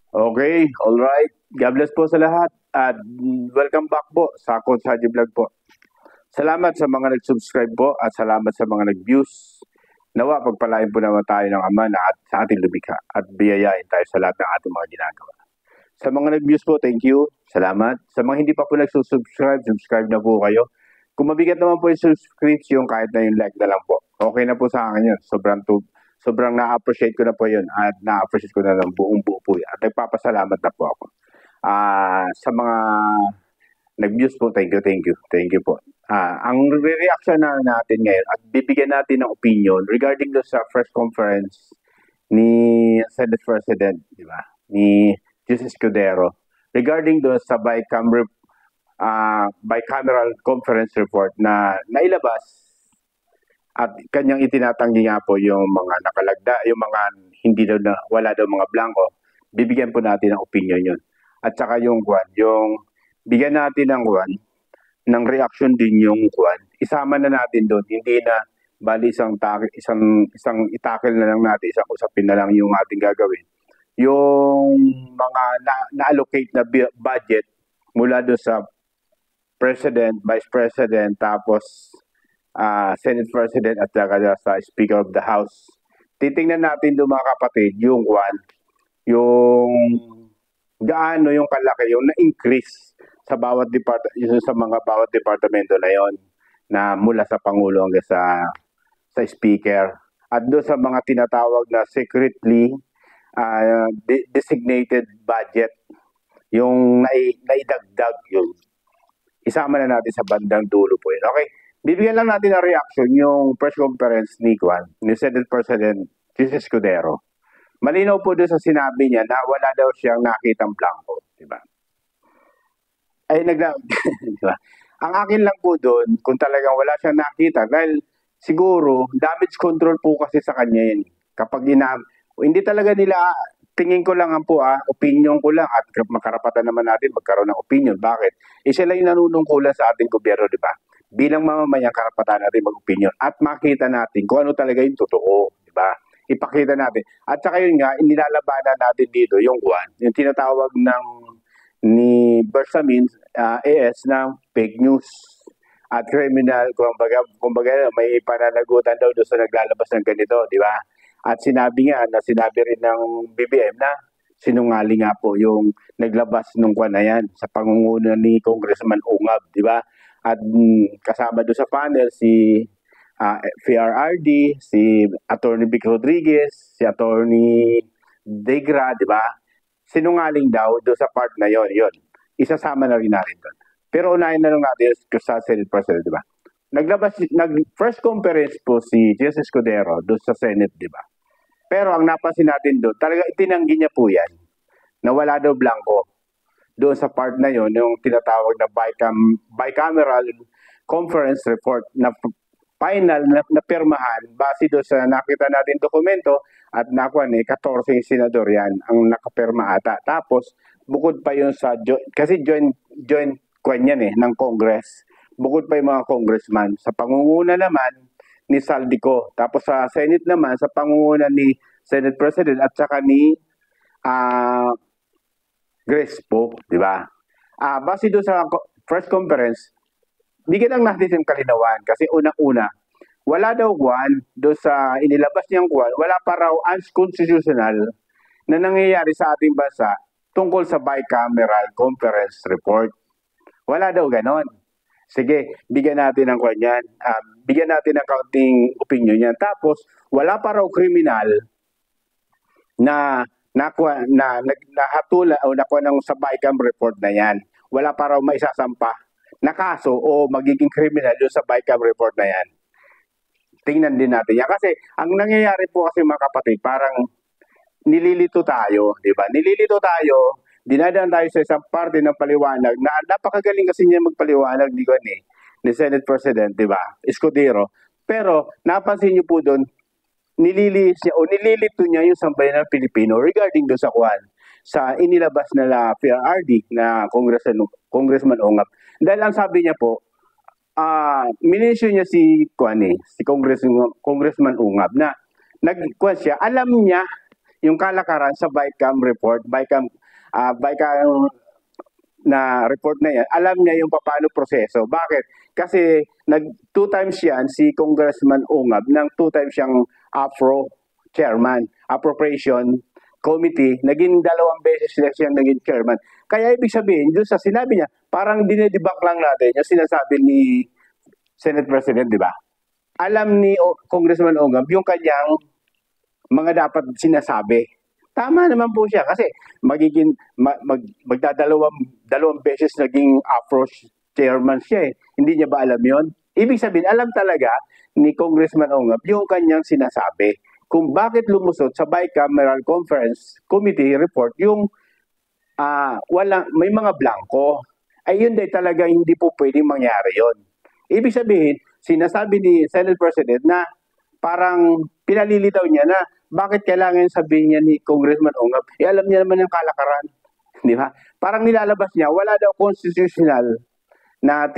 Okay, all right. God bless po sa lahat at welcome back po sa Konsaji Vlog po. Salamat sa mga nag-subscribe po at salamat sa mga nag-views. Nawa pagpalain po naman tayo ng Ama na at sa ating lumikha at biyayain tayo sa lahat ng ating mga ginagawa. Sa mga nag-views po, thank you. Salamat. Sa mga hindi pa po nag-subscribe, subscribe na po kayo. Kung mabigat naman po yung subscription, kahit na yung like na lang po. Okay na po sa akin yun. Sobrang na-appreciate ko na po yun at na-appreciate ko na lang buong buo po yun. At nagpapasalamat na po ako. Sa mga nag-views po, thank you po. Ang reaction na natin ngayon at bibigyan natin ng opinion regarding do sa press conference ni Senate President, di ba? Ni Jesus Escudero regarding do sa bicameral conference report na nailabas at kanyang itinatanggi nga po yung mga nakalagda, yung mga hindi daw na wala daw mga blanco. Bibigyan po natin ng opinion yun. At saka yung bigyan natin ng reaction din yung isama na natin doon. Hindi na bali isang itakil na lang natin, isang usapin na lang yung ating gagawin. Yung mga na-allocate na budget mula doon sa President, Vice President, tapos Senate President at saka sa Speaker of the House. Titingnan natin doon mga kapatid, yung gaano yung kalaki, yung na-increase sa bawat bawat departamento na yon na mula sa Pangulo hanggang sa Speaker. At doon sa mga tinatawag na secretly designated budget, yung naidagdag yun. Isama na natin sa bandang dulo po yun. Okay, bibigyan lang natin ng reaction yung press conference ni Senate President Jesus Escudero. Malinaw po doon sa sinabi niya na wala daw siyang nakitang blanco, di ba? Di ba? Ang akin lang po doon, kung talagang wala siyang nakita, dahil siguro damage control po kasi sa kanya yun. Kapag hindi talaga nila, tingin ko lang po, opinion ko lang at makarapatan naman natin magkaroon ng opinion. Bakit? Sila yung nanunungkulan sa ating gobyerno, di ba? Bilang mamamayan, karapatan natin mag-opinion at makita natin kung ano talaga yung totoo, di ba? Ipakita natin. At saka yun nga, inilalabanan natin dito yung yung tinatawag ni Bersamin AS ng fake news at criminal, kumbaga may pananagutan daw doon sa naglalabas ng ganito, di ba? At sinabi rin ng BBM na sinungaling nga po yung naglabas nung na yan sa pangunguna ni Congressman Ungab, di ba? At kasama doon sa panel si PRRD, si Attorney Vic Rodriguez, si Attorney Degra, di ba? Sinungaling daw doon sa part na yon. Isasama na rin natin doon. Pero unahin na lang natin sa Senate President, di ba? Nag-press conference po si Jesus Escudero doon sa Senate, di ba? Pero ang napansin natin doon, talaga itinanggi niya po yan na wala daw blanco doon sa part na yon, yung tinatawag na bicameral conference report na final na pirmahan base doon sa nakita natin dokumento at 14 senador yan ang nakapirma ata. Tapos bukod pa yun kasi joint yan ng Congress. Bukod pa yung mga congressman. Sa pangunguna naman ni Saldico. Tapos sa Senate naman, sa pangunguna ni Senate President at saka ni Crespo, di ba? Base doon sa press conference, bigyan lang natin yung kalinawan kasi unang-una, wala daw doon sa inilabas niyang wala pa raw unconstitutional na nangyayari sa ating bansa tungkol sa bicameral conference report. Wala daw ganon. Sige, bigyan natin ng yan. Bigyan natin ng kaunting opinion yan. Tapos, wala pa raw kriminal na nahatula o nakuha ng sa bicam report na yan. Wala pa raw maisasampa na kaso o magiging criminal doon sa bicam report na yan. Tingnan din natin yan. Kasi ang nangyayari po kasi mga kapatid, parang nililito tayo, di ba? Nililito tayo, dinadaan tayo sa isang parte ng paliwanag na napakagaling kasi niya magpaliwanag ni Senate President, di ba? Escudero. Pero napansin niyo po doon, nililito niya yung sambayan ng Pilipino regarding doon sa inilabas na PRRD na Congressman Ongap. Dahil ang sabi niya po, minisyon niya si Congressman Ungab na siya, alam niya yung kalakaran sa BICAM report, BICAM na report na yan, alam niya yung paano proseso. Bakit? Kasi two times yan si Congressman Ungab ng 2 times siyang AFRO chairman, appropriation committee, naging 2 beses siyang naging chairman. Kaya ibig sabihin, doon sa sinabi niya, parang dinedebunk lang natin yung sinasabi ni Senate President, di ba? Alam ni Congressman Ungab yung kanyang mga dapat sinasabi. Tama naman po siya kasi magdadalawang beses naging AFRO chairman siya eh. Hindi niya ba alam yon? Ibig sabihin, alam talaga ni Congressman Ungab yung kanyang sinasabi kung bakit lumusot sa Bicameral Conference Committee report yung may mga blanco. Ay yun din talaga hindi po pwedeng mangyari yon. Ibig sabihin, sinasabi ni Senate President na parang pinalilitaw niya na bakit kailangan sabihin niya ni Congressman Ungab, alam niya naman yung kalakaran. Di ba? Parang nilalabas niya, wala daw constitutional na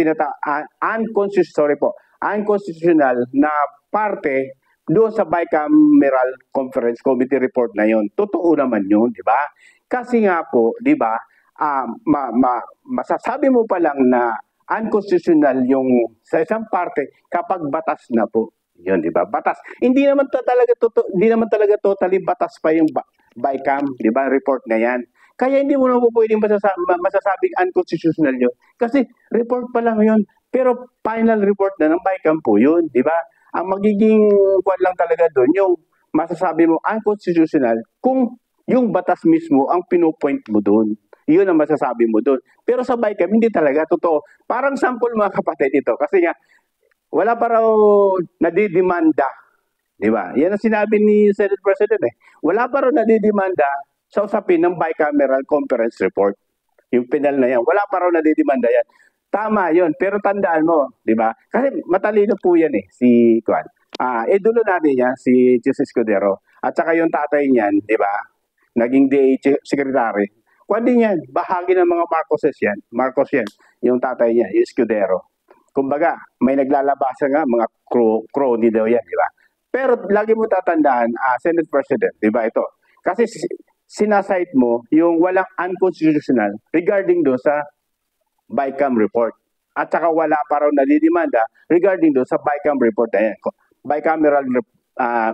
unconstitutional na parte doon sa Bicameral Conference Committee report na yon. Totoo naman yun, di ba? Kasi nga po, di ba, masasabi mo pa lang na unconstitutional yung sa isang parte kapag batas na po. Yun, di ba? Batas. Hindi naman talaga totally batas pa yung BICAM, di ba? Report na yan. Kaya hindi mo na po pwedeng masasabing unconstitutional yun. Kasi report pa lang yun. Pero final report na ng BICAM po yun, di ba? Ang magiging kwan lang talaga doon, yung masasabi mo unconstitutional kung yung batas mismo ang pinopoint mo doon. Yun ang masasabi mo doon. Pero sa BICAM, hindi talaga totoo. Parang sample mga kapatid ito. Kasi nga, wala pa raw nadidemanda. Di ba? Yan ang sinabi ni Senate President eh. Wala pa raw nadidemanda sa usapin ng Bicameral Conference Report. Yung penal na yan. Wala pa raw nadidemanda yan. Tama yun. Pero tandaan mo, di ba? Kasi matalino po yan eh, si Kwan. Dulo natin yan, si Jesus Escudero. At saka yung tatay niyan, di ba? Naging DA secretary. Kwan din yan. Bahagi ng mga Marcoses yan. Marcos yan. Yung tatay niya, yung Escudero. Kumbaga, may naglalabasan nga, mga crony daw yan, di ba? Pero lagi mo tatandaan, Senate President, di ba ito? Kasi sinasite mo yung walang unconstitutional regarding do sa BICAM report. At saka wala pa raw nadidemanda regarding do sa BICAM report na yan. Bicameral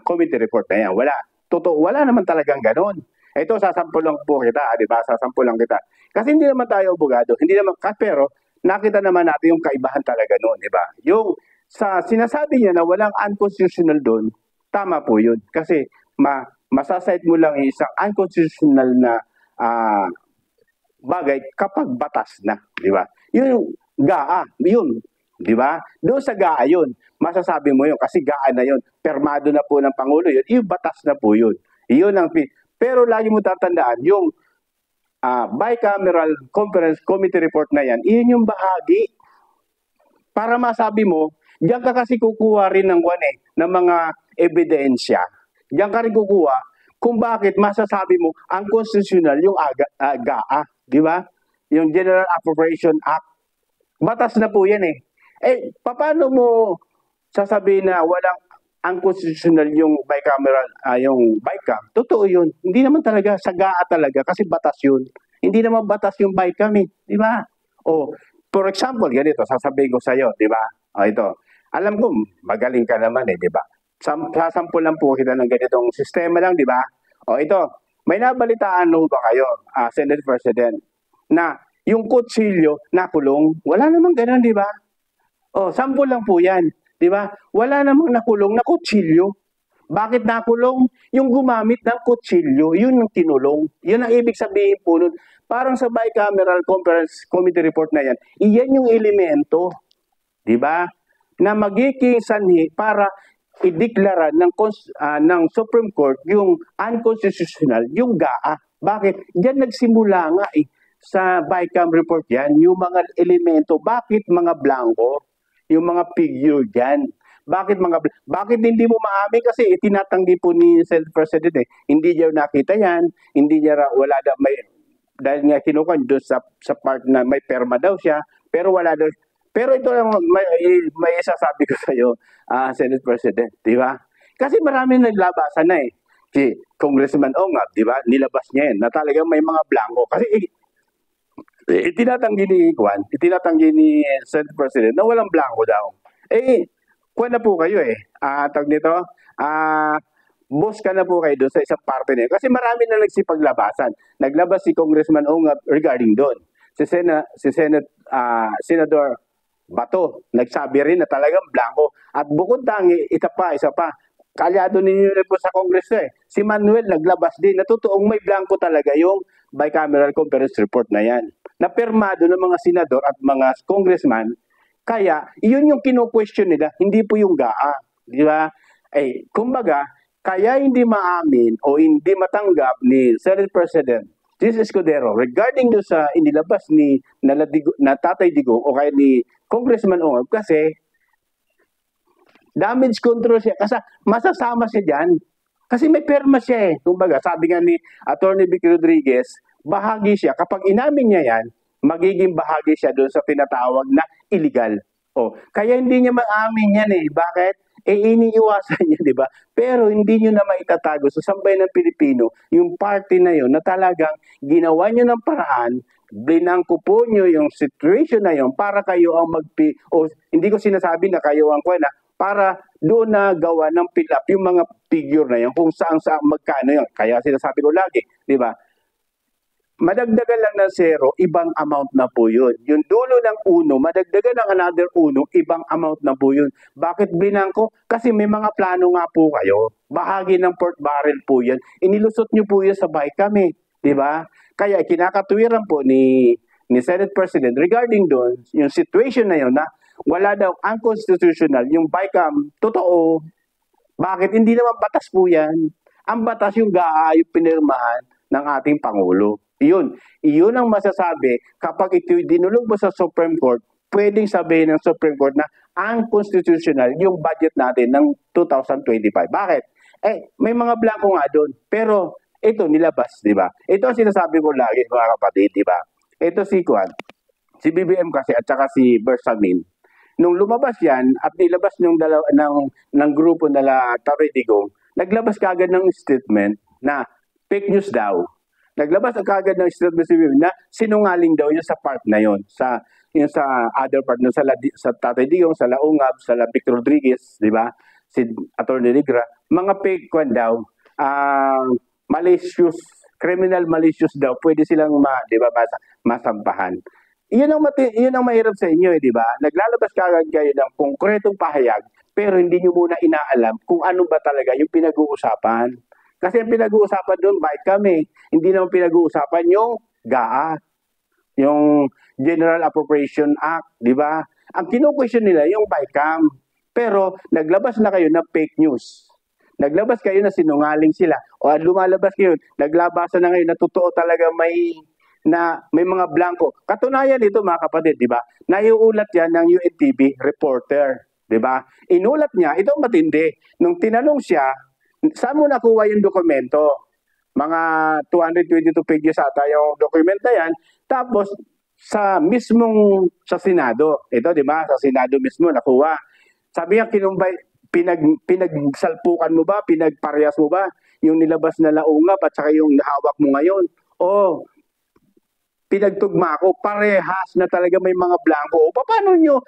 committee report na yan. Wala. Totoo, wala naman talagang ganon. Ito, sasampulang po kita, di ba? Sasampulang kita. Kasi hindi naman tayo abogado. Hindi naman, pero nakita naman natin yung kaibahan talaga noon, di ba? Yung sa sinasabi niya na walang unconstitutional doon, tama po yun. Kasi masasite mo lang isang unconstitutional na bagay kapag batas na, di ba? Yung GAA, yun, di ba? Doon sa GAA yun, masasabi mo yun kasi GAA na yun, permado na po ng Pangulo yun, yung batas na po yun. Yun ang pero lagi mo tatandaan, yung Bicameral Conference Committee report na yan, iyon yung bahagi para masabi mo, diyan ka kasi kukuha rin ng mga ebidensya. Diyan ka rin kukuha kung bakit masasabi mo ang constitutional yung GAA, di ba? Yung General Appropriation Act. Batas na po yan eh. Paano mo sasabihin na walang unconstitutional yung bicameral, yung BICAM? Totoo yun. Hindi naman talaga sa GAA talaga kasi batas yun. Hindi naman batas yung BICAM eh. Di ba? For example, ganito, sasabihin ko sa'yo, di ba? Ito. Alam ko, magaling ka naman eh, di ba? Sasample lang po kita ng ganitong sistema lang, di ba? Ito. May nabalitaan no ba kayo, Senate President, na yung kutsilyo nakulong? Wala namang ganun, di ba? Sample lang po yan. Di ba? Wala namang nakulong na kutsilyo. Bakit nakulong? Yung gumamit ng kutsilyo, yun ang kinulong. Yun ang ibig sabihin po nun. Parang sa Bicameral Conference Committee report na yan, iyan yung elemento, di ba? Na magiging sanhi para ideklara ng Supreme Court yung unconstitutional, yung GAA. Bakit? Diyan nagsimula nga sa BICAM report yan, yung mga elemento. Bakit mga blanco? Yung mga figure dyan. Bakit hindi mo maamin? Kasi itinatanggi po ni Senate President Hindi niya nakita yan. Hindi niya wala dahil nga kinukuha doon sa part na may perma daw siya. Pero wala daw. Pero ito lang may isasabi ko sa iyo, Senate President, di ba? Kasi maraming naglabasan na Congressman Ongab, di ba? Nilabas niya yan na talagang may mga blanco. Kasi itinatanggi ni Senate President na walang blanco daw. Kuwan na po kayo tag nito, boss ka na po kayo doon sa isang parte na yun. Kasi marami na nagsipaglabasan. Naglabas si Congressman Ongab regarding doon. Si Senator Bato, nagsabi rin na talagang blanco. At bukod tangi, isa pa, kalyado ninyo po sa Congress Si Manuel naglabas din, natutuong may blanco talaga yung bicameral conference report na yan. Napirmado ng mga senador at mga congressman, kaya yun yung kino-question nila, hindi po yung GAA. Di ba? Kumbaga, kaya hindi maamin o hindi matanggap ni Senate President Jesus Escudero regarding do sa inilabas ni na Tatay Digong o kaya ni Congressman Ongab kasi damage control siya. Kasi masasama siya dyan. Kasi may perma siya Kumbaga, sabi nga ni Atty. Vicky Rodriguez, bahagi siya. Kapag inamin niya yan, magiging bahagi siya doon sa tinatawag na illegal. Kaya hindi niya maamin yan Bakit? Iniiwasan niya, di ba? Pero hindi niyo na maitatago sa sambayan ng Pilipino yung party na yun na talagang ginawa niyo ng paraan, blinangko po niyo yung situation na yun para kayo ang hindi ko sinasabi na kayo ang para doon na gawa ng fill up yung mga figure na yun kung saan magkano yun. Kaya sinasabi ko lagi, di ba? Madagdagan lang ng 0, ibang amount na po yun. Yung dulo ng 1, madagdagan ng another 1, ibang amount na po yun. Bakit binangko? Kasi may mga plano nga po kayo. Bahagi ng port barrel po yan. Inilusot nyo po yan sa kami. Di ba? Kaya kinakatwiran po ni Senate President regarding doon, yung situation na yun na wala daw unconstitutional, yung BICAM, totoo. Bakit? Hindi naman batas po yan. Ang batas yung GAA, yung pinirmahan ng ating Pangulo. Iyon ang masasabi kapag ito dinulog mo sa Supreme Court, pwedeng sabihin ng Supreme Court na unconstitutional yung budget natin ng 2025. Bakit? May mga blanco nga doon. Pero ito nilabas, di ba? Ito ang sinasabi ko lagi mga kapatid, di ba? Ito si BBM kasi at saka si Bersamin. Nung lumabas yan at nilabas ng grupo nila Tatay Digong, naglabas kaagad ng statement na fake news daw. Naglabas agad ng statement si BBM na sinungaling daw yun sa part na yun. Sa other part nun, sa Tatay Digong, sa Ongab, sa Vicky Rodriguez, di ba? Si Atty. Negra, mga fake daw, malicious, criminal malicious daw, pwede silang masampahan. Yun ang mahirap sa inyo di ba? Naglalabas kaagad kayo ng konkretong pahayag, pero hindi nyo muna inaalam kung ano ba talaga yung pinag-uusapan. Kasi ang pinag-uusapan doon, bakit kami? Hindi naman pinag-uusapan yung GAA, yung General Appropriation Act, di ba? Ang kino-question nila yung BICAM. Pero naglabas na kayo ng fake news. Naglabas kayo na sinungaling sila. O lumalabas kayo, naglabasan na ngayon na totoo talaga may mga blanco. Katunayan ito mga kapatid, di ba? Naiulat yan ng UNTV reporter, di ba? Inulat niya, ito matindi. Nung tinanong siya, saan mo nakuha yung dokumento? Mga 222 pages ata yung dokumento na yan. Tapos, sa Senado. Ito, di ba? Sa Senado mismo nakuha. Sabi niya, pinagsalpukan mo ba? Pinagparehas mo ba? Yung nilabas na Ongab at saka yung hawak mo ngayon. Pinagtugma ko, parehas na talaga may mga blanco. Paano nyo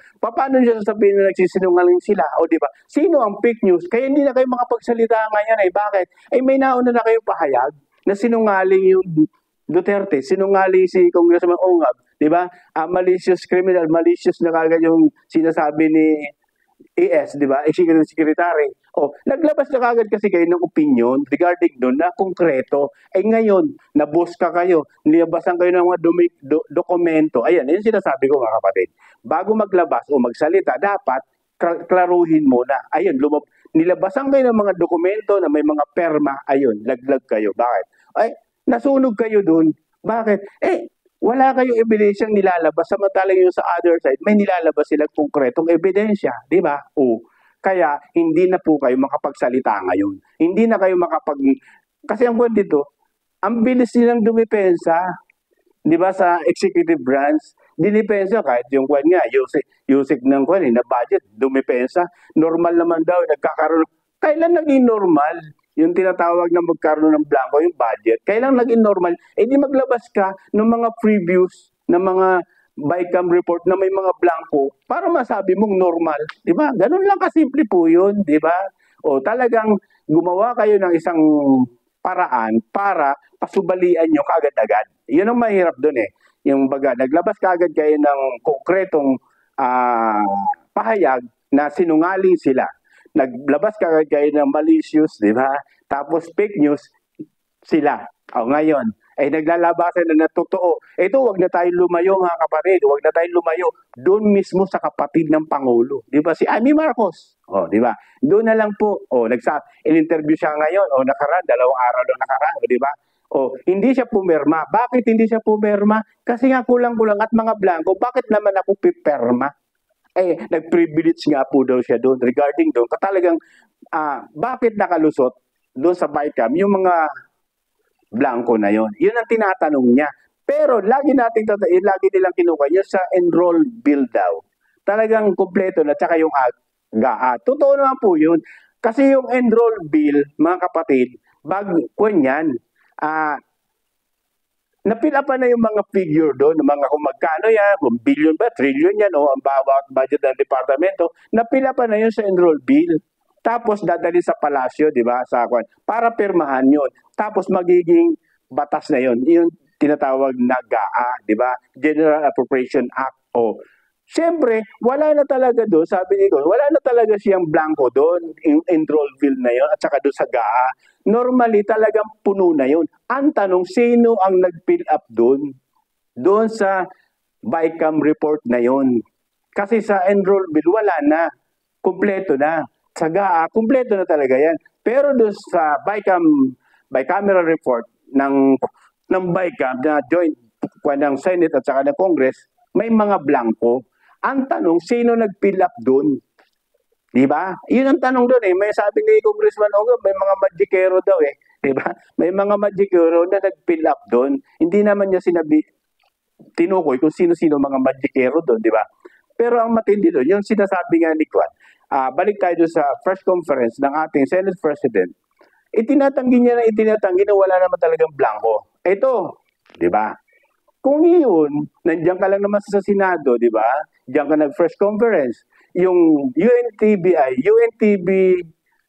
sasabihin na nagsisinungaling sila? Di ba? Sino ang fake news? Kaya hindi na kayo makapagsalita ngayon. Bakit? May nauna na kayong pahayag na sinungaling yung Duterte, sinungaling si Congressman Ongab, di ba? Malicious criminal, malicious na kagad yung sinasabi ni AS, di ba? Executive Secretary. Naglabas na kagad kasi kayo ng opinion regarding doon na konkreto. Ngayon, nabuska kayo, nilabasan kayo ng mga dokumento. Ayan, yun sinasabi ko mga kapatid. Bago maglabas o magsalita, dapat klaruhin muna. Ayun, nilabasan kayo ng mga dokumento na may mga perma. Ayun, laglag kayo. Bakit? Nasunog kayo doon. Bakit? Wala kayong ebidensyang nilalabas, samantalang yung sa other side, may nilalabas silang konkretong ebidensya, di ba? Kaya hindi na po kayo makapagsalita ngayon. Hindi na kayo kasi ang point dito, ang bilis nilang dumipensa, di ba, sa executive branch, dinipensa kahit yung usik ng na budget, dumipensa, normal naman daw, nagkakaroon. Kailan naging normal yung tinatawag na magkaroon ng blanco, yung budget. Kailang naging normal, di maglabas ka ng mga previews, ng mga BICAM report na may mga blanco para masabi mong normal. Di ba? Ganun lang kasimple po yun. Di ba? O talagang gumawa kayo ng isang paraan para pasubalian nyo kaagad-agad. Yun ang mahirap doon eh. Yung baga, naglabas kaagad kayo ng konkretong pahayag na sinungaling sila. Naglabas kaagad kayo ng malicious, di ba? Tapos fake news, sila. O ngayon, naglalabasan na totoo. Ito, wag na tayong lumayo mga kapatid. Wag na tayong lumayo. Doon mismo sa kapatid ng Pangulo. Di ba? Si Amy Marcos. O, di ba? Doon na lang po. O, in-interview siya ngayon. O, nakaraan. 2 araw lang nakaraan. O, di ba? O, hindi siya pumirma. Bakit hindi siya pumirma? Kasi nga kulang-kulang at mga blanco. Bakit naman ako piperma? Nag-privilege nga po daw siya doon regarding doon. Talagang, bakit nakalusot doon sa BICAM yung mga blanco na yon. Yun ang tinatanong niya. Pero lagi nilang kinuha yun sa enroll bill daw. Talagang kumpleto na, tsaka yung GAA. Totoo naman po yun. Kasi yung enroll bill, mga kapatid, yan, napila pa na yung mga figure doon, mga kung magkano yan, kung billion ba, trillion yan, o ang bawat budget ng departamento, napila pa na yun sa enroll bill. Tapos dadali sa palasyo, di ba, para pirmahan yun. Tapos magiging batas na yun. Yung tinatawag na GAA, di ba? General Appropriation Act. O, siyempre, wala na talaga doon, sabi ni Gon, wala na talaga siyang blanco doon, yung enroll bill na yun, at saka doon sa GAA. Normally, talagang puno na yun. Ang tanong, sino ang nag-fill up doon? Doon sa BICAM report na yun. Kasi sa enroll bill, wala na. Kumpleto na. Sa GAA, kumpleto na talaga yan. Pero doon sa bicameral report ng BICAM na joint ng Senate at saka ng Congress, may mga blanco. Ang tanong, sino nag-fill up doon? Di ba? Yun ang tanong doon eh. May sabi ni Congressman Ogo, may mga magikero daw eh. Di ba? May mga magikero na nag-fill up doon. Hindi naman niya tinukoy kung sino-sino mga magikero doon, di ba? Pero ang matindi doon, yung sinasabi nga ni Kwan, balik tayo sa first conference ng ating Senate President, itinatanggi niya na wala naman talagang blanco. Ito, di ba? Kung yun, nandiyan ka lang naman sa Senado, di ba? Diyan ka nag-first conference. Yung UNTB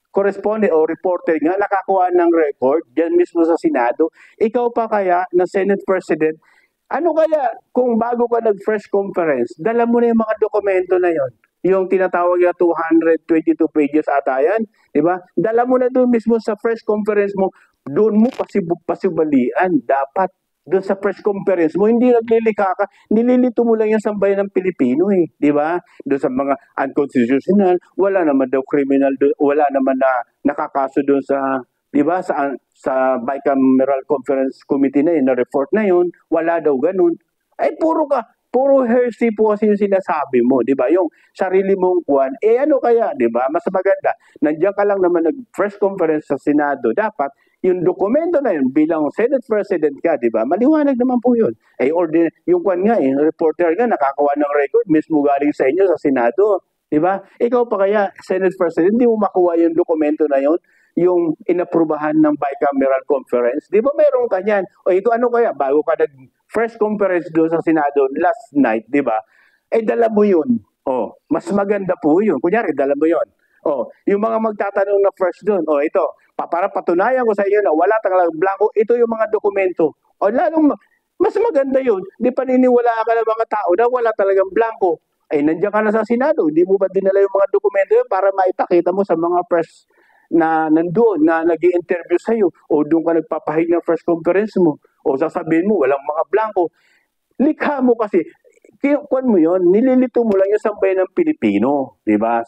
correspondent o reporter nga nakakuha ng record diyan mismo sa Senado. Ikaw pa kaya na Senate President, ano kaya kung bago ka nag-first conference, dala mo na yung mga dokumento na yon, yung tinatawag na 222 pages ata yan, di ba? Dala mo na doon mismo sa first conference mo, doon mo pasibalian dapat. Doon sa press conference mo, hindi naglilika ka, nililito mo lang yung sambayan ng Pilipino eh, di ba? Doon sa mga unconstitutional, wala naman daw criminal, wala naman na nakakaso doon sa, di ba, sa bicameral conference committee na yun, na report na yun, wala daw ganun. Puro hearsay po kasi yung sinasabi mo, di ba? Yung sarili mong kuwan, ano kaya, di ba? Mas maganda, nandiyan ka lang naman nag-press conference sa Senado, dapat yung dokumento na yun bilang Senate President ka, di ba? Maliwanag naman po yun. Yung kuwan nga, reporter nga, nakakawa ng record, mismo galing sa inyo sa Senado, di ba? Ikaw pa kaya, Senate President, hindi mo makuha yung dokumento na yun, yung inaprubahan ng bicameral conference, di ba meron ka yan? O ito ano kaya, bago ka nag-first conference doon sa Senado last night, di ba? Dala mo yun. Mas maganda po yun. Kunyari, dala mo yun. Yung mga magtatanong na first doon, ito, para patunayan ko sa iyo na wala talagang blanco, ito yung mga dokumento. Lalong, mas maganda yun. Di paniniwala ka ng mga tao na wala talagang blanco. Nandiyan ka na sa Senado, hindi mo ba dinala yung mga dokumento yun para maipakita mo sa mga press na nandoon, na nag-i-interview sa'yo, o doon ka nagpapahig ng first conference mo, o sasabihin mo, walang mga blanco. Likha mo kasi, kuwan mo yun, nililito mo lang yung sambayan ng Pilipino, di ba?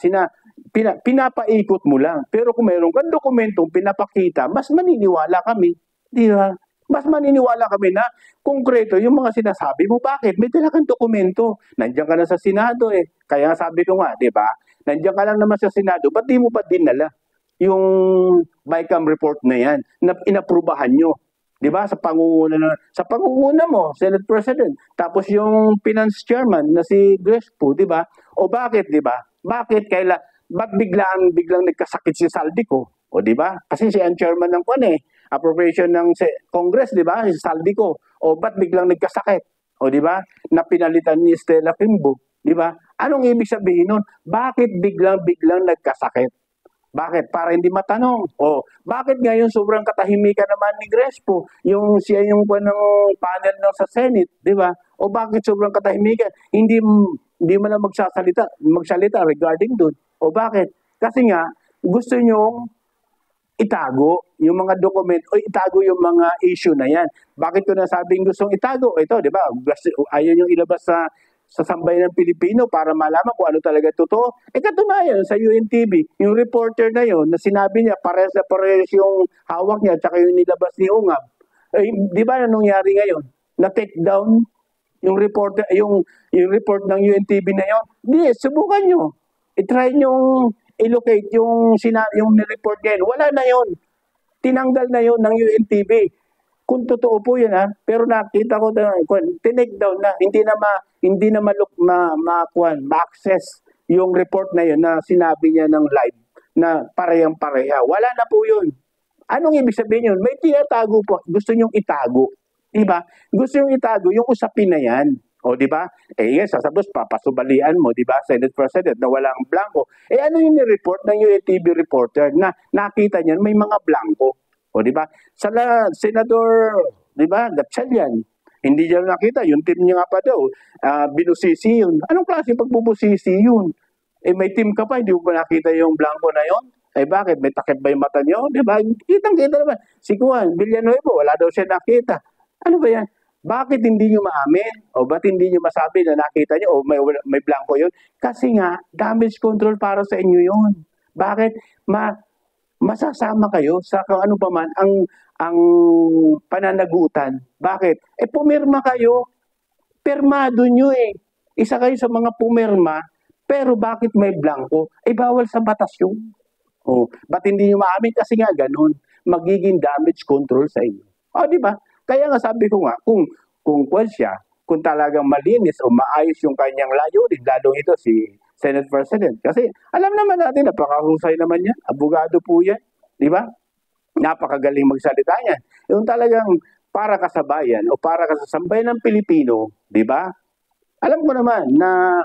Pinapaikot mo lang. Pero kung mayroon kang dokumentong pinapakita, mas maniniwala kami, di ba? Mas maniniwala kami na konkreto yung mga sinasabi mo. Bakit? May dala kang dokumento. Nandiyan ka na sa Senado eh. Kaya sabi ko nga, di ba? Nandiyan ka lang naman sa Senado, ba't di mo pa dinala yung BICAM report na yan na inaprubahan nyo? Di ba? Sa pangunguna mo, Senate President. Tapos yung Finance Chairman na si Crespo, di ba? O bakit, di ba? Ba't biglang nagkasakit si Saldico? O di ba? Kasi siya ang chairman ng appropriation ng Congress, di ba? Si Saldico. O ba't biglang nagkasakit? O di ba? Na pinalitan ni Stella Kimbo, di ba? Anong ibig sabihin nun? Bakit biglang nagkasakit? Bakit? Para hindi matanong. O, bakit ngayon sobrang katahimikan naman ni Crespo? Siya yung panel ng sa Senate, di ba? O bakit sobrang katahimikan? Hindi mo na magsalita regarding dun. O bakit? Kasi nga, gusto nyong itago yung mga dokumento o itago yung mga issue na yan. Bakit ko nasabing gustong itago? Ito, di ba? Ayaw yung ilabas sa sambayan ng Pilipino para malaman kung ano talaga totoo. Katunayan sa UNTV, yung reporter na yon na sinabi niya parehas na parehas yung hawak niya at saka yung nilabas ni Ungab. Di ba anong nangyari ngayon? Na-take down yung reporter, yung report ng UNTV na yon. Di, subukan nyo. I-try nyo i-locate yung report ngayon. Wala na yon. Tinanggal na yon ng UNTV. Kung totoo po yan pero nakita ko tinake down na, hindi na ma-access yung report na yun na sinabi niya ng live na parehang-pareha. Wala na po yun. Anong ibig sabihin yun? May tinatago po. Gusto nyong itago. Diba? Gusto nyong itago yung usapin na yan. O di ba? Yes, tapos papasubalian mo, di ba? Senate President na walang blanco. Ano yung ni-report ng UNTV reporter na nakita niyan may mga blanco. O di ba? Senador, di ba? Gatchalian. Hindi niya nakita, yung team niya nga pa daw, binusisi yun. Anong klase pagbubusisi yun? May team ka pa, hindi mo ba nakita yung blanco na yun? Bakit? May takip ba yung mata niyo? Di ba? Kitang-kita naman. Si Juan Villanueva, wala daw siya nakita. Ano ba yan? Bakit hindi nyo maamin? O ba't hindi nyo masabi na nakita nyo? O may blanco yun? Kasi nga, damage control para sa inyo yun. Bakit? Masasama kayo sa kung ano pa man ang pananagutan. Bakit? Pumirma kayo. Permado nyo Isa kayo sa mga pumirma, pero bakit may blanco? Bawal sa batas yun. O, ba't hindi nyo maamin? Kasi nga ganun. Magiging damage control sa inyo. O, di ba? Kaya nga sabi ko nga, kung kung talagang malinis o maayos yung kanyang layunin, lalo ito si Senate President. Kasi alam naman natin, napakahusay naman yan. Abogado po yan. Di ba? Napakagaling magsalita yan. Yung talagang para ka sa bayan o para ka sa sambayan ng Pilipino, di ba? Alam ko naman na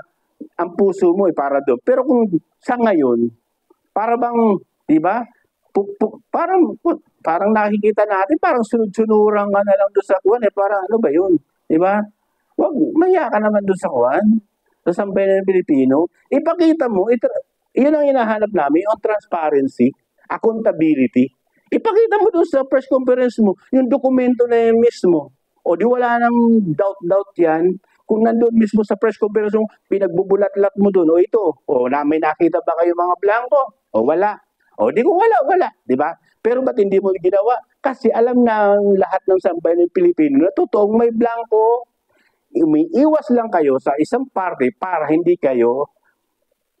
ang puso mo para doon. Pero kung sa ngayon, para bang, di ba? Parang nakikita natin, parang sunod-sunuran ka na lang doon sa kuwan. Parang ano ba yun? Di ba? Wag, maya ka naman doon sa kuwan. Sa sambayan ng Pilipino. Ipakita mo, yun ang hinahanap namin, yung transparency, accountability. Ipakita mo doon sa press conference mo, yung dokumento na yun mismo. O di wala nang doubt yan. Kung nandun mismo sa press conference mo, pinagbubulat-lat mo doon, o ito, may nakita ba kayo mga blanco? O wala. O di ko wala, di ba? Pero ba't hindi mo ginawa? Kasi alam na lahat ng sambayan ng Pilipino na totoong may blanco. Umiiwas lang kayo sa isang parte para hindi kayo,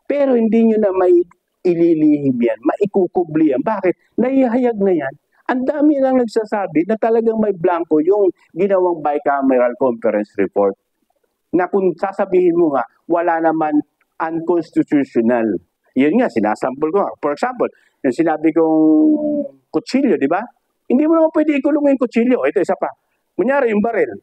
pero hindi nyo na may ililihim yan, maikukubli yan. Bakit? Naihayag na yan. Ang dami lang nagsasabi na talagang may blanco yung ginawang bicameral conference report. Na kung sasabihin mo nga, wala naman unconstitutional. Yun nga, sinasample ko nga. For example, yung sinabi kong kutsilyo, di ba? Hindi mo naman pwede ikulong yung kutsilyo. Ito, isa pa. Kunyari, yung baril.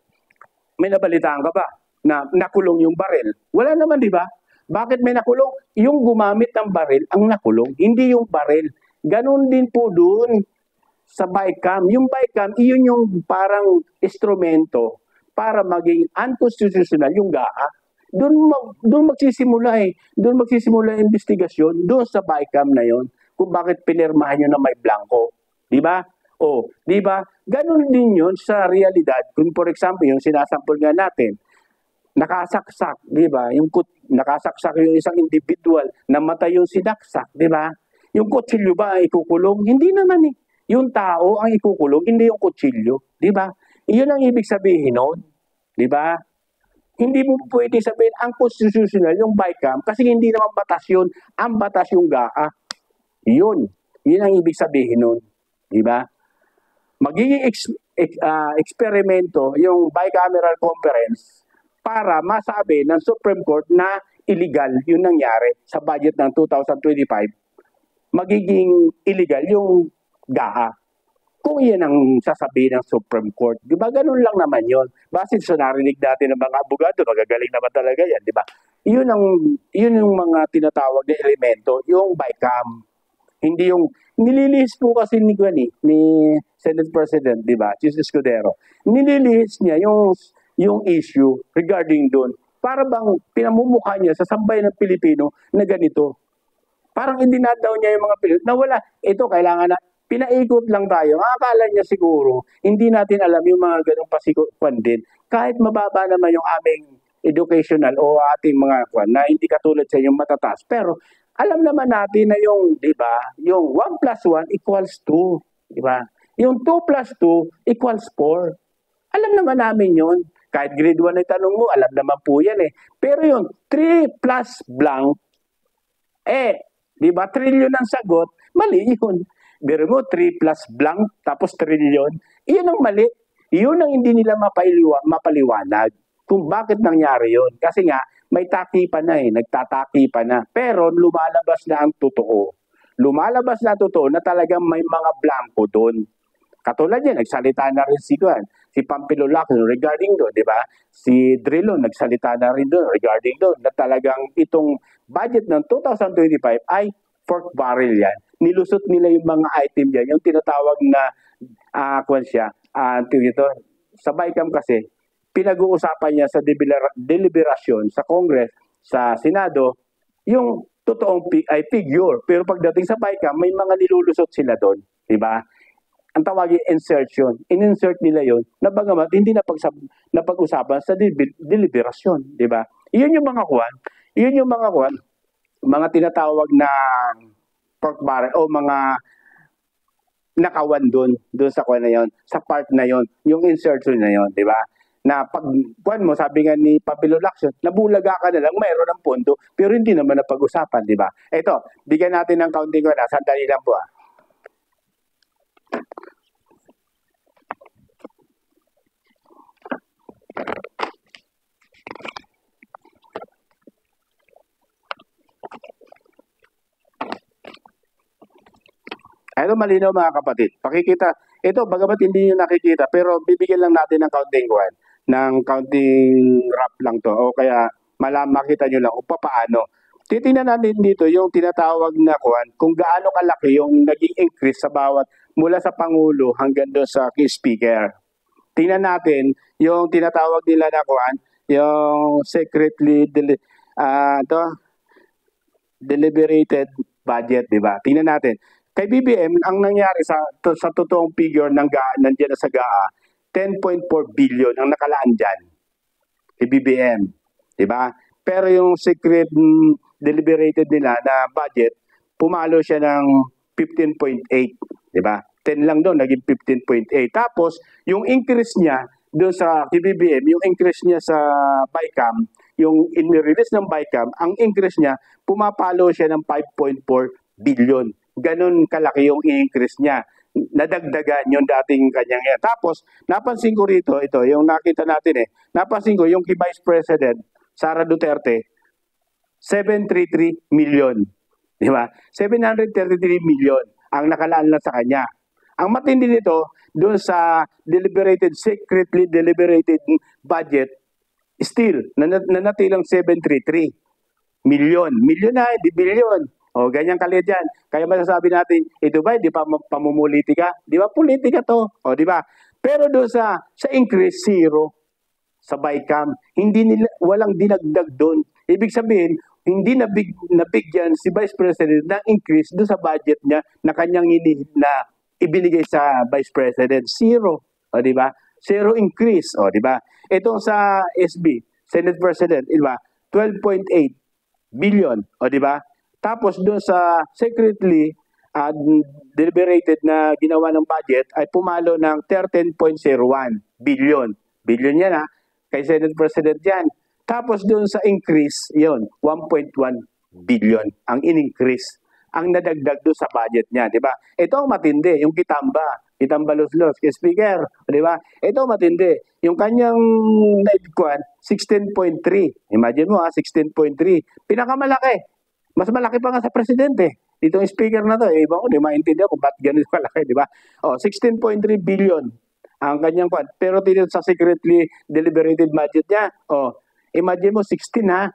May nabalitaan ka ba na nakulong yung baril? Wala naman, di ba? Bakit may nakulong? Yung gumamit ng baril ang nakulong, hindi yung baril. Ganon din po doon sa BICAM. Yung BICAM, iyon yung parang instrumento para maging unconstitutional yung GAA. Doon magsisimula Doon magsisimula yung investigasyon doon sa BICAM na yon kung bakit pinirmahan nyo na may blanco. Di ba? Di ba? Ganon din yun sa realidad. Kung for example, yung sinasample nga natin, nakasaksak, di ba? Nakasaksak yung isang individual, namatay yung sinaksak, di ba? Yung kutsilyo ba ay ikukulong? Hindi naman Yung tao ang ikukulong, hindi yung kutsilyo, di ba? Iyon ang ibig sabihin noon, di ba? Hindi mo pwede sabihin ang constitutional yung BICAM kasi hindi naman batas yun, ang batas yung GAA. Yun ang ibig sabihin noon, di ba? Magiging eksperimento yung bicameral conference para masabi ng Supreme Court na illegal yung nangyari sa budget ng 2025. magiging illegal yung GAA. Kung iyan ang sasabihin ng Supreme Court, di ba ganun lang naman yon. Base sa narinig natin ng mga abogado, magagaling naman talaga yan, di ba? Yun yung mga tinatawag na elemento, yung BICAM. Hindi yung nililihis po kasi ni Senate President, di ba? Jesus Escudero. Nililihis niya yung issue regarding doon. Para bang pinamumukha niya sa sambayan ng Pilipino na ganito. Parang hindi na daw niya yung mga Pilipino na wala. Ito, kailangan na, pinaikot lang tayo. Akala niya siguro, hindi natin alam yung mga ganong pasikupan din. Kahit mababa naman yung aming educational o ating mga kwan na hindi katulad sa yung matataas. Pero alam naman natin na yung, di ba, yung 1 plus 1 equals 2. Di ba? Yung 2 plus 2 equals 4. Alam naman namin yun. Kahit grade 1 ay tanong mo, alam naman po yan eh. Pero yung 3 plus blank, di ba, trillion ang sagot, mali yun. Pero mo, 3 plus blank, tapos trillion, iyon ang mali. Yun ang hindi nila mapaliwanag kung bakit nangyari yun. Kasi nga, may takipan na nagtatakipan na. Pero lumalabas na ang totoo. Lumalabas na ang totoo na talagang may mga blanco doon. Katulad yan, nagsalita na rin si Pampilo Lacson regarding doon, di ba? Si Drilon, nagsalita na rin doon regarding doon na talagang itong budget ng 2025 ay pork barrel yan. Nilusot nila yung mga item yan, yung tinatawag na, sa BICAM kasi, pinag-uusapan niya sa deliberasyon sa Congress, sa Senado, yung totoong figure. Pero pagdating sa BICAM, may mga nilulusot sila doon, di ba? Ang tawagin insertion. In-insert nila yon na bagamat hindi napag-usapan sa deliberasyon, di ba? Iyon yung mga mga tinatawag na pork barrel o mga nakawan doon sa kwan na yon, sa part na yon, yung insertion na yon, di ba? Na pag kwan mo, sabi nga ni Pampilo Lacson, nabulaga ka na lang, mayroon ng pondo, pero hindi naman napag-usapan, di ba? Ito, bigyan natin ng counting ko na, sandali lang po Ito malinaw mga kapatid. Pakikita. Ito, bagamat hindi nyo nakikita, pero bibigyan lang natin ng counting kwan. Ng counting wrap lang to. O kaya makita nyo lang kung paano. Titingnan natin dito yung tinatawag na kwan, kung gaano kalaki yung naging increase sa bawat mula sa Pangulo hanggang doon sa key speaker. Tingnan natin yung tinatawag nila na kwan, yung secretly deliberated budget, di ba? Tingnan natin. Kay BBM, ang nangyari sa totoong figure ng nandiyan na sa GAA, 10.4 billion ang nakalaan dyan. Kay BBM. Diba? Pero yung secret deliberated nila na budget, pumalo siya ng 15.8. Diba? 10 lang doon, naging 15.8. Tapos, yung increase niya doon sa BBM, yung increase niya sa BICAM, yung in-release ng BICAM, ang increase niya, pumapalo siya ng 5.4 billion. Ganun kalaki yung increase niya. Nadagdagan yung dating kanyang yan. Tapos, napansin ko rito, ito, yung nakita natin napansin ko yung kay Vice President, Sara Duterte, 733 million. Di ba? 733 million ang nakalaan lang sa kanya. Ang matindi nito, doon sa secretly deliberated budget, still, nanatilang 733 million. Million na, di billion. O, ganyan kalit yan. Kaya masasabi natin, ito ba, di pa pamumulitika? Di ba, politika to? O, di ba? Pero doon sa increase, zero. Sa BICAM, walang dinagdag doon. Ibig sabihin, hindi nabigyan si Vice President ng increase doon sa budget niya na kanyang ibinigay sa Vice President. Zero. O, di ba? Zero increase. O, di ba? Itong sa SB, Senate President, di ba? 12.8 billion. O, di ba? Tapos doon sa secretly deliberated na ginawa ng budget ay pumalo ng 13.01 billion. Billion yan kay Senate President yan. Tapos doon sa increase, yon 1.1 billion ang in-increase. Ang nadagdag doon sa budget niya, di ba? Ito ang matindi, yung Kitamba Los, kay Speaker, di ba? Ito matindi. Yung kanyang naibigkuan, 16.3. Imagine mo 16.3. Pinakamalaki. Mas malaki pa nga sa presidente. Itong speaker na to, iba ko, di maintindihan kung ba't ganito kalaki, di ba? 16.3 billion ang kanyang kwan. Pero dito sa secretly deliberated budget niya, imagine mo, 16 ha?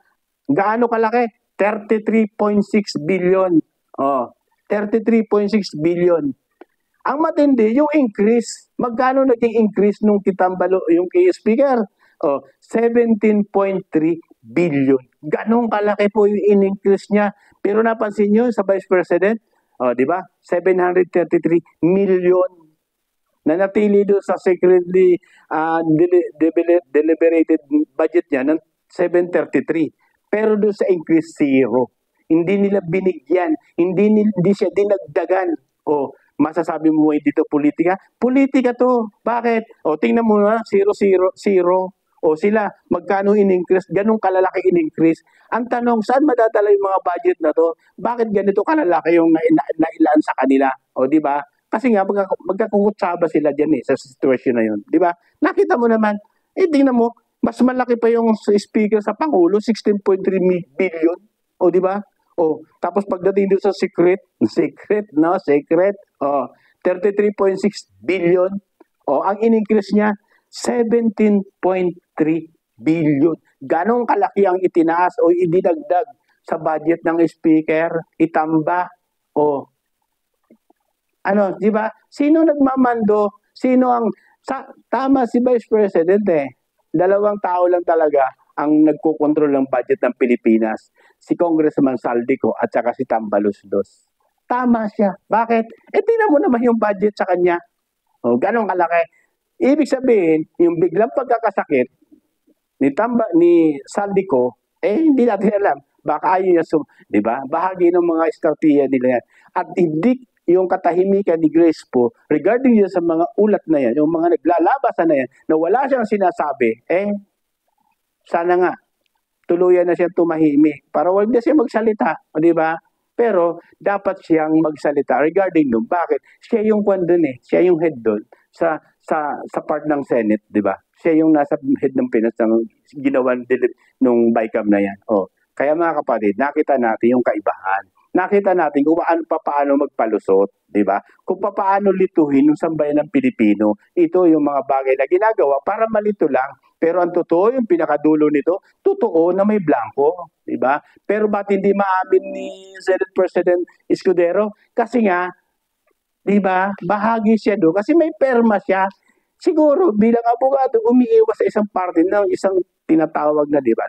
Gaano kalaki? 33.6 billion. 33.6 billion. Ang matindi, yung increase. Magkano naging increase nung kitambalo, yung kay speaker? 17.3 billion. Ganong kalaki po yung in-increase niya. Pero napansin nyo sa Vice President, di ba? 733 million na natili doon sa secretly deliberated budget niya ng 733. Pero doon sa increase, zero. Hindi nila binigyan. Hindi siya dinagdagan. Masasabi mo dito politika? Politika to. Bakit? Tingnan mo na, 0, 0, 0. Sila, magkano in-increase? Ganun kalalaki in-increase. Ang tanong, saan madadala yung mga budget na to? Bakit ganito kalalaki yung nailaan sa kanila? Di ba? Kasi nga, magkakukutsaba sila dyan sa situation na yun. Di ba? Nakita mo naman, tingnan mo, mas malaki pa yung speaker sa Pangulo, 16.3 billion. Di ba? Tapos pagdating dito sa secret, 33.6 billion. Ang in-increase niya, 17.3 billion. Ganong kalaki ang itinaas o idinagdag sa budget ng speaker, itamba. Di ba? Sino nagmamando? Tama si Vice President Dalawang tao lang talaga ang nagkokontrol ng budget ng Pilipinas. Si Congressman Saldico at saka si Tambalos Dos. Tama siya. Bakit? Tingnan mo naman yung budget sa kanya. Ganong kalaki. Ibig sabihin, yung biglang pagkakasakit ni Saldico, hindi natin alam. Baka ayaw niya, di ba? Bahagi ng mga estratehiya nila yan. At hindi yung katahimikan ni Grace po, regarding yun sa mga ulat na yan, yung mga naglalabasan na yan, na wala siyang sinasabi, sana nga, tuluyan na siyang tumahimik para wag na siya magsalita, di ba? Pero dapat siyang magsalita regarding doon. Bakit? Siya yung kwan doon siya yung head doon sa part ng Senate, di ba? Siya yung nasa head ng Pinas ng ginawan nung BICAM na yan. Kaya mga kapatid, nakita natin yung kaibahan. Nakita natin kung paano magpalusot, di ba? Kung paano lituhin yung sambayan ng Pilipino. Ito yung mga bagay na ginagawa para malito lang. Pero ang totoo, yung pinakadulo nito, totoo na may blanco, di ba? Pero ba't hindi maamin ni Senate President Escudero? Kasi nga, di ba, bahagi siya doon. Kasi may perma siya. Siguro, bilang abogado, umiiwas sa isang party na isang tinatawag na, di ba,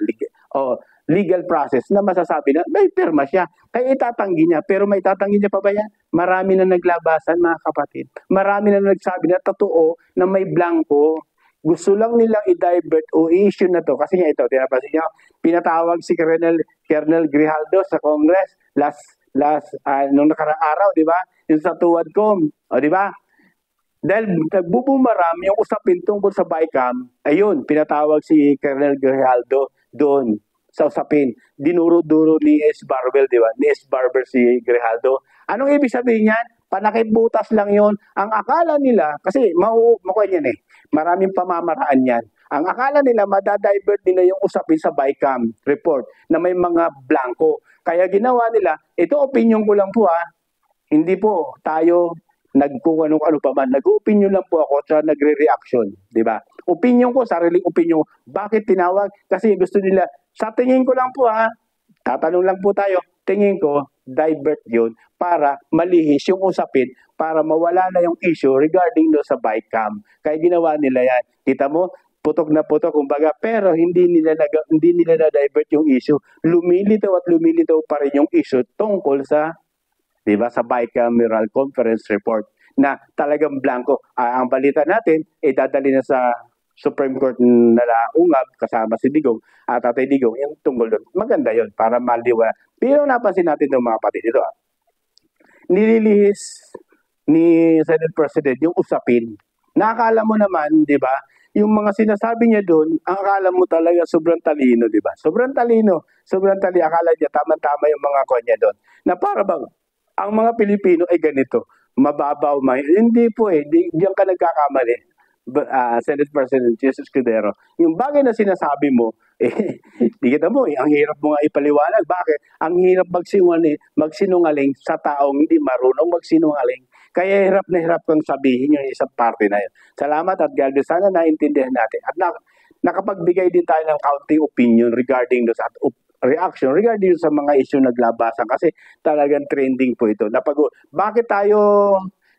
legal process na masasabi na may perma siya. Kaya itatanggi niya. Pero may itatanggi niya pa ba yan? Marami na naglabasan, mga kapatid. Marami na nagsabi na totoo na may blanco. Gusto lang nilang i-divert o i-issue na to. Kasi nga ito, tinapasin niyo, pinatawag si Colonel Grijaldo sa Congress nung nakarang araw, di ba? Yung sa Tuwadcom, di ba? Dahil nagbubumaram yung usapin tungkol sa BICAM, ayun, pinatawag si Colonel Grijaldo doon sa usapin. Dinuro-duro ni S. Barbel, di ba? Ni S. Barber si Grijaldo. Anong ibig sabihin niyan? Panakitbutas lang yon. Ang akala nila, kasi makuha niyan maraming pamamaraan yan. Ang akala nila, madadivert nila yung usapin sa BICAM report na may mga blanco. Kaya ginawa nila, ito opinion ko lang po hindi po tayo kung ano pa man. Nag-opinion lang po ako sa nagre-reaction. Di ba? Opinion ko, sariling opinion. Bakit tinawag? Kasi gusto nila, sa tingin ko lang po tatanong lang po tayo, tingin ko, divert yun para malihis yung usapin para mawala na yung issue regarding sa BICAM. Kaya ginawa nila yan. Kita mo, putok na putok, kumbaga, pero hindi nila na-divert yung issue. Lumilitaw at lumilitaw pa rin yung issue tungkol sa, di ba, sa bicameral conference report na talagang blanco. Ang balita natin, dadali na sa Supreme Court na ungab kasama si Digong at Tatay Digong yung tungkol doon. Maganda yon para maliwa. Pero napansin natin ng mga kapatid ito. Nililihis ni Senate President yung usapin. Nakakala mo naman, di ba, yung mga sinasabi niya doon, ang akala mo talaga sobrang talino, di ba? Sobrang talino. Akala niya tama-tama yung mga kanya doon. Na para bang, ang mga Pilipino ay ganito, mababaw, hindi po diyan ka nagkakamali. Senate President Jesus Escudero, yung bagay na sinasabi mo, di kita mo, ang hirap mo nga ipaliwanag. Bakit? Ang hirap magsinungaling sa taong hindi marunong magsinungaling. Kaya hirap na hirap kang sabihin yung isang parte na yun. Salamat at God bless. Sana naintindihan natin. At nakapagbigay din tayo ng counting opinion regarding those at reaction regarding sa mga issue naglabasan kasi talagang trending po ito. Bakit tayo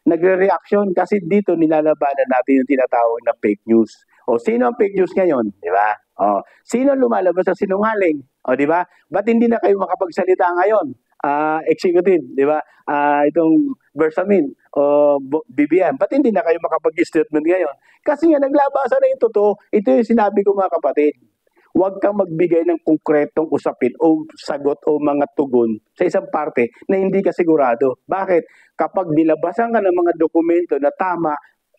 nagre-reaction? Kasi dito nilalabanan natin yung tinatawag na fake news. O sino ang fake news ngayon? Di ba? O, sino lumalabas sa sinungaling? O di ba? Ba't hindi na kayo makapagsalita ngayon? Executive, di ba? Itong Bersamin o BBM, ba't hindi na kayo makapag-statement ngayon? Kasi nga naglabasan na yung totoo. Ito yung sinabi ko mga kapatid. Huwag kang magbigay ng konkretong usapin o sagot o mga tugon sa isang parte na hindi ka sigurado. Bakit? Kapag nilabasan ka ng mga dokumento na tama,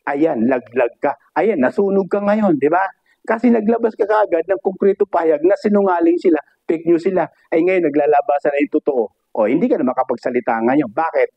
ayan, laglag ka. Ayan, nasunog ka ngayon, di ba? Kasi naglabas ka kaagad ng konkreto pahayag na sinungaling sila, fake news sila. Ay ngayon, naglalabasan na yung totoo. O, hindi ka na makapagsalita ngayon. Bakit?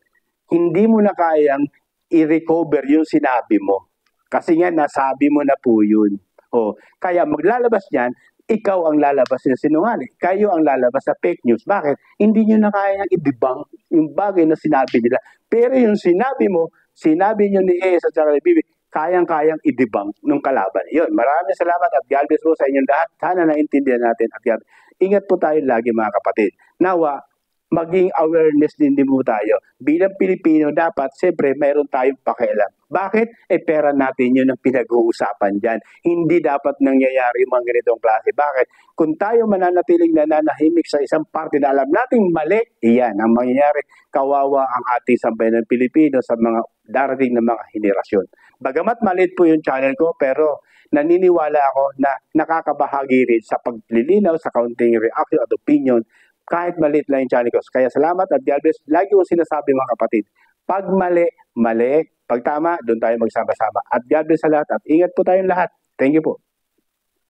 Hindi mo na kayang i-recover yung sinabi mo. Kasi nga, nasabi mo na po yun. O, kaya maglalabas yan, ikaw ang lalabas ng sinungaling. Kayo ang lalabas sa fake news. Bakit? Hindi nyo na kayang i-debunk yung bagay na sinabi nila. Pero yung sinabi mo, sinabi nyo ni Ace at saka ni Bibi, kayang-kayang i-debunk ng kalaban. Yun, maraming salamat at God bless po sa inyong lahat. Sana naintindihan natin at ingat po tayo lagi mga kapatid. Nawa, maging awareness din po tayo. Bilang Pilipino, dapat, siyempre, mayroon tayong pakialam. Bakit? Pera natin yun ang pinag-uusapan dyan. Hindi dapat nangyayari mga ganitong klase. Bakit? Kung tayo mananatiling nananahimik sa isang parte na alam nating mali, iyan ang mangyayari. Kawawa ang ating sambayan ng Pilipino sa mga darating na mga henerasyon. Bagamat maliit po yung channel ko, pero naniniwala ako na nakakabahagi rin sa paglilinaw, sa kaunting reaction at opinion kahit maliit lang yung channel ko. Kaya salamat at God bless. Lagi ko sinasabi mga kapatid, pag mali, mali. Pag tama, doon tayo magsama-sama. At God bless sa lahat at ingat po tayong lahat. Thank you po.